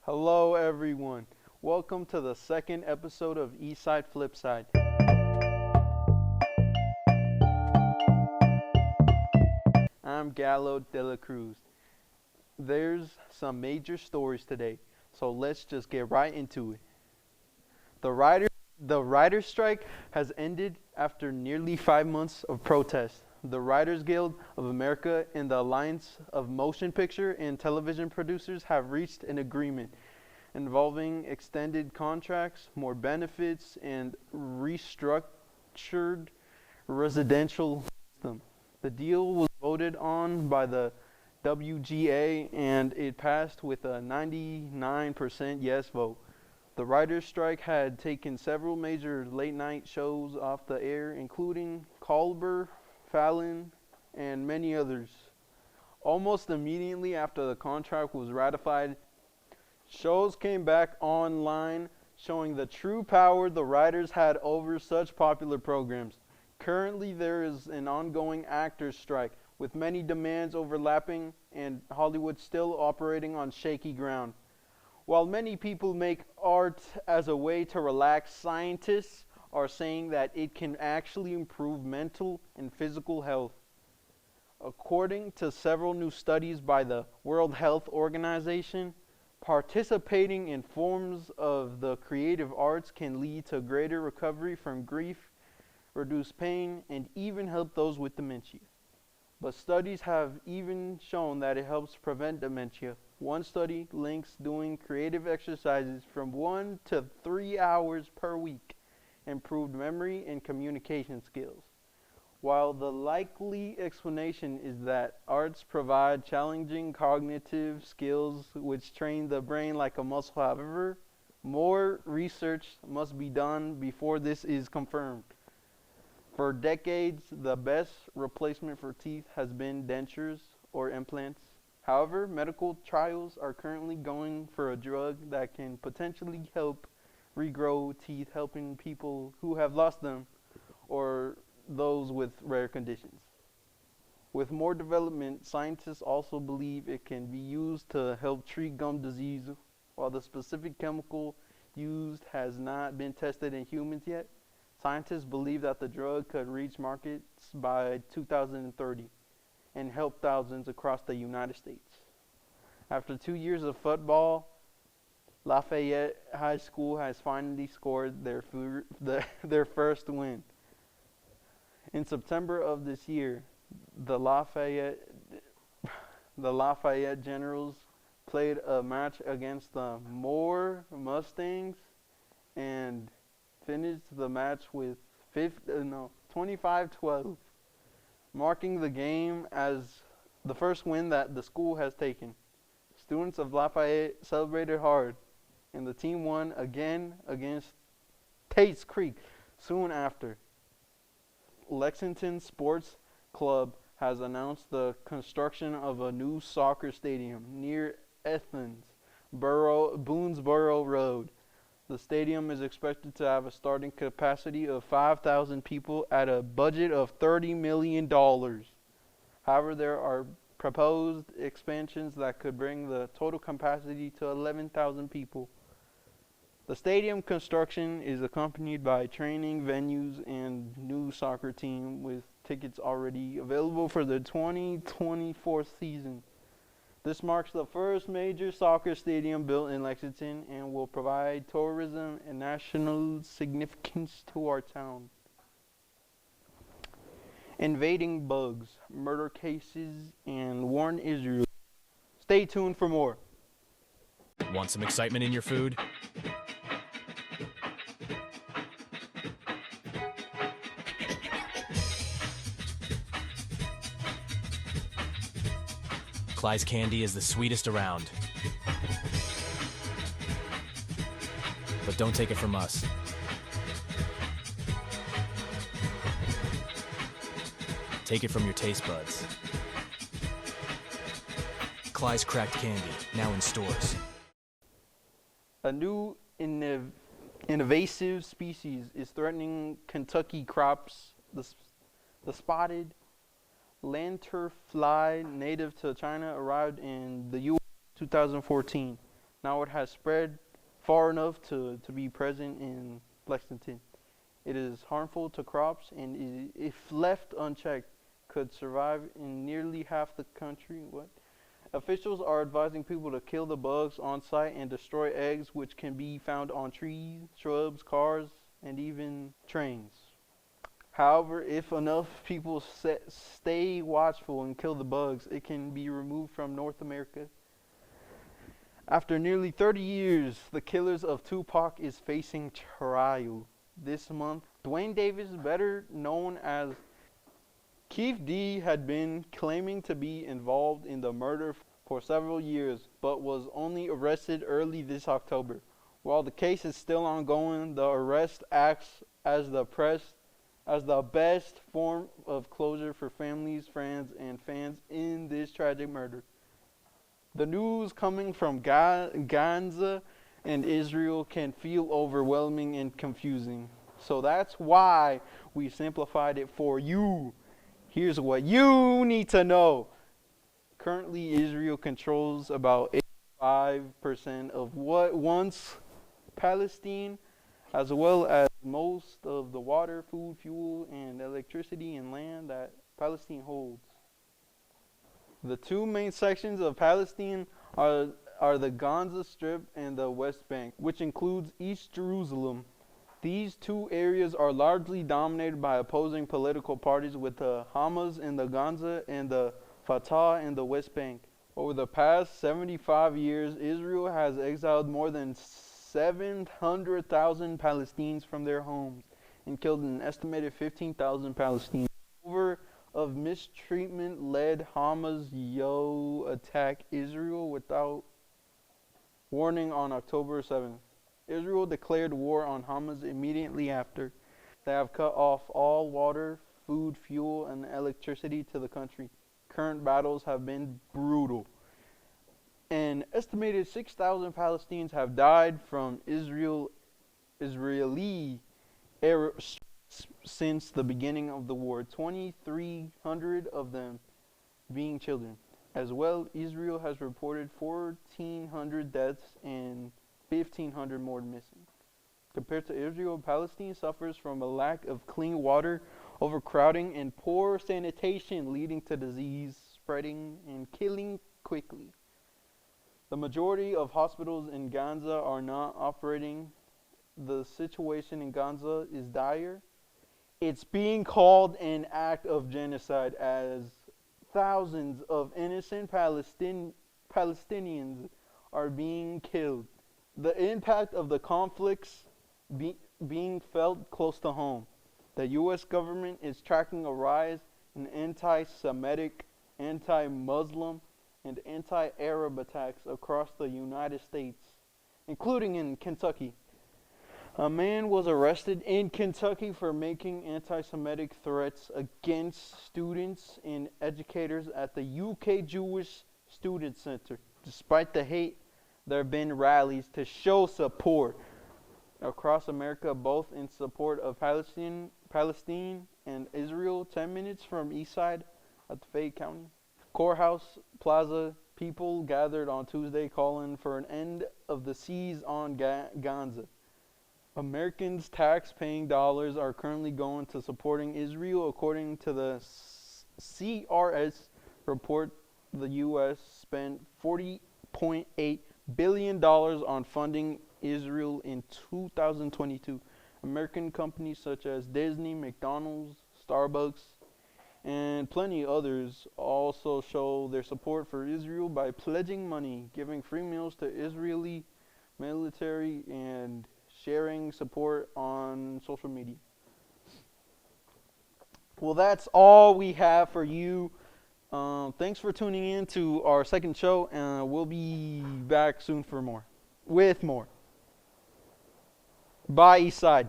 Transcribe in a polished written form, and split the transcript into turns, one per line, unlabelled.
Hello, everyone. Welcome to the second episode of Eastside Flipside. I'm Galo de Cruz. There's some major stories today, so let's just get right into it. The writer's strike has ended after nearly 5 months of protest. The Writers Guild of America and the Alliance of Motion Picture and Television Producers have reached an agreement involving extended contracts, more benefits, and restructured residential system. The deal was voted on by the WGA and it passed with a 99% yes vote. The writer's strike had taken several major late-night shows off the air, including Colbert, Fallon, and many others. Almost immediately after the contract was ratified, shows came back online showing the true power the writers had over such popular programs. Currently, there is an ongoing actors' strike, with many demands overlapping and Hollywood still operating on shaky ground. While many people make art as a way to relax, scientists are saying that it can actually improve mental and physical health. According to several new studies by the World Health Organization, participating in forms of the creative arts can lead to greater recovery from grief, reduce pain, and even help those with dementia. But studies have even shown that it helps prevent dementia. One study links doing creative exercises from 1 to 3 hours per week improved memory and communication skills. While the likely explanation is that arts provide challenging cognitive skills which train the brain like a muscle, however, more research must be done before this is confirmed. For decades, the best replacement for teeth has been dentures or implants. However, medical trials are currently going for a drug that can potentially help regrow teeth, helping people who have lost them or those with rare conditions. With more development, scientists also believe it can be used to help treat gum disease. While the specific chemical used has not been tested in humans yet, scientists believe that the drug could reach markets by 2030 and help thousands across the United States. After 2 years of football, Lafayette High School has finally scored their first win. In September of this year, the Lafayette Generals played a match against the Moore Mustangs and finished the match with 25-12, marking the game as the first win that the school has taken. Students of Lafayette celebrated hard, and the team won again against Tate's Creek soon after. Lexington Sports Club has announced the construction of a new soccer stadium near Athens, Boonesboro Road. The stadium is expected to have a starting capacity of 5,000 people at a budget of $30 million. However, there are proposed expansions that could bring the total capacity to 11,000 people. The stadium construction is accompanied by training venues and new soccer team with tickets already available for the 2024 season. This marks the first major soccer stadium built in Lexington and will provide tourism and national significance to our town. Invading bugs, murder cases, and war in Israel. Stay tuned for more.
Want some excitement in your food? Clyde's candy is the sweetest around. But don't take it from us. Take it from your taste buds. Clyde's cracked candy, now in stores.
A new invasive species is threatening Kentucky crops. The spotted lanternfly, native to China, arrived in the U.S. in 2014. Now it has spread far enough to be present in Lexington. It is harmful to crops and if left unchecked could survive in nearly half the country. Officials are advising people to kill the bugs on site and destroy eggs which can be found on trees, shrubs, cars, and even trains. However, if enough people stay watchful and kill the bugs, it can be removed from North America. After nearly 30 years, the killers of Tupac is facing trial. This month, Dwayne Davis, better known as Keith D, had been claiming to be involved in the murder for several years, but was only arrested early this October. While the case is still ongoing, the arrest acts as the best form of closure for families, friends, and fans in this tragic murder. The news coming from Gaza and Israel can feel overwhelming and confusing. So that's why we simplified it for you. Here's what you need to know. Currently, Israel controls about 85% of what once Palestine, as well as most of the water, food, fuel, and electricity and land that Palestine holds. The two main sections of Palestine are the Gaza Strip and the West Bank, which includes East Jerusalem. These two areas are largely dominated by opposing political parties, with the Hamas in the Gaza and the Fatah in the West Bank. Over the past 75 years, Israel has exiled more than 700,000 Palestinians from their homes and killed an estimated 15,000 Palestinians. Over of mistreatment led Hamas attack Israel without warning on October 7th. Israel declared war on Hamas immediately after. They have cut off all water, food, fuel, and electricity to the country. Current battles have been brutal. An estimated 6,000 Palestinians have died from Israeli air since the beginning of the war, 2,300 of them being children. As well, Israel has reported 1,400 deaths and 1,500 more missing. Compared to Israel, Palestine suffers from a lack of clean water, overcrowding, and poor sanitation, leading to disease spreading and killing quickly. The majority of hospitals in Gaza are not operating. The situation in Gaza is dire. It's being called an act of genocide as thousands of innocent Palestinians are being killed. The impact of the conflicts being felt close to home. The U.S. government is tracking a rise in anti-Semitic, anti-Muslim, and anti-Arab attacks across the United States, including in Kentucky. A man was arrested in Kentucky for making anti-Semitic threats against students and educators at the UK Jewish Student Center. Despite the hate, there have been rallies to show support across America, both in support of Palestine and Israel. 10 minutes from Eastside at the Fayette County Courthouse Plaza, people gathered on Tuesday calling for an end of the siege on Gaza. Americans' tax-paying dollars are currently going to supporting Israel. According to the CRS report, the U.S. spent $40.8 billion on funding Israel in 2022. American companies such as Disney, McDonald's, Starbucks, and plenty others also show their support for Israel by pledging money, giving free meals to Israeli military, and sharing support on social media. Well, that's all we have for you. Thanks for tuning in to our second show, and we'll be back soon with more. Bye, Eastside.